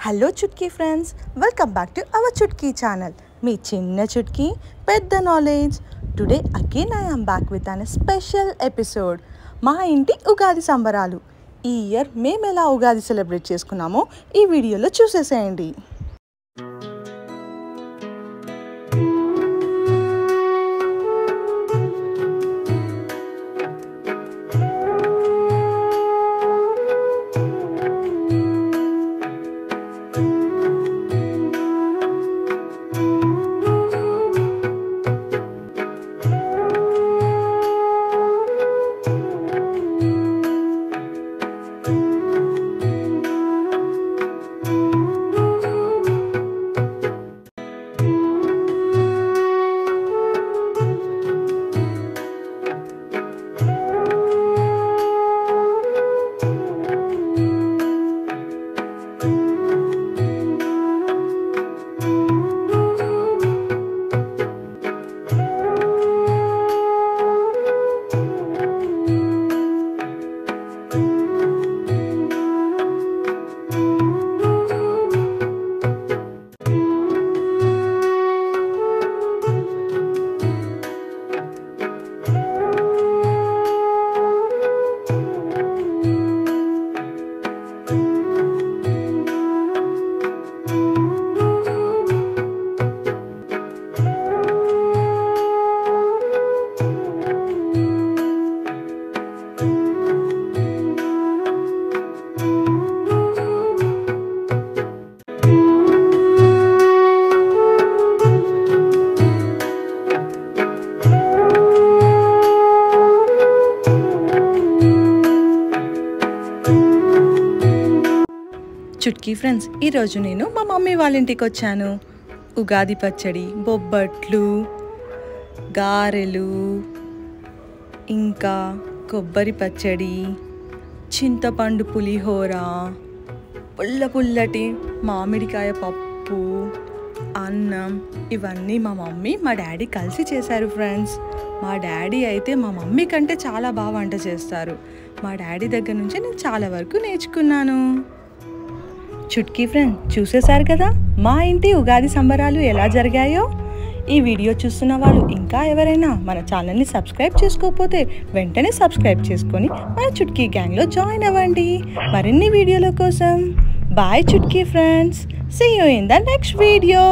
Hello Chutki friends, welcome back to our Chutki channel. మీ చిన్న చుట్కీ పెద్ద knowledge. Today again I am back with an special episode. మా ఇంటి ఉగాది సంబరాలు. ఈ ఇయర్ మేము ఎలా ఉగాది సెలబ్రేట్ చేసుకున్నామో ఈ వీడియోలో చూసేసేయండి. చుట్కీ ఫ్రెండ్స్, ఈరోజు నేను మా మమ్మీ వాళ్ళ ఇంటికి వచ్చాను. ఉగాది పచ్చడి, బొబ్బట్లు, గారెలు, ఇంకా కొబ్బరి పచ్చడి, చింతపండు పులిహోర, పుల్లటి మామిడికాయ పప్పు, అన్నం, ఇవన్నీ మా మమ్మీ మా డాడీ కలిసి చేశారు ఫ్రెండ్స్. మా డాడీ అయితే మా మమ్మీ కంటే చాలా బాగా వంట చేస్తారు. మా డాడీ దగ్గర నుంచి నేను చాలా వరకు నేర్చుకున్నాను. చుట్కీ ఫ్రెండ్, చూసేశారు కదా మా ఇంటి ఉగాది సంబరాలు ఎలా జరిగాయో. ఈ వీడియో చూస్తున్న వాళ్ళు ఇంకా ఎవరైనా మన ఛానల్ని సబ్స్క్రైబ్ చేసుకోకపోతే వెంటనే సబ్స్క్రైబ్ చేసుకొని మన చుట్కీ గ్యాంగ్లో జాయిన్ అవ్వండి మరిన్ని వీడియోల కోసం. Bye Chutki friends, see you in the next video.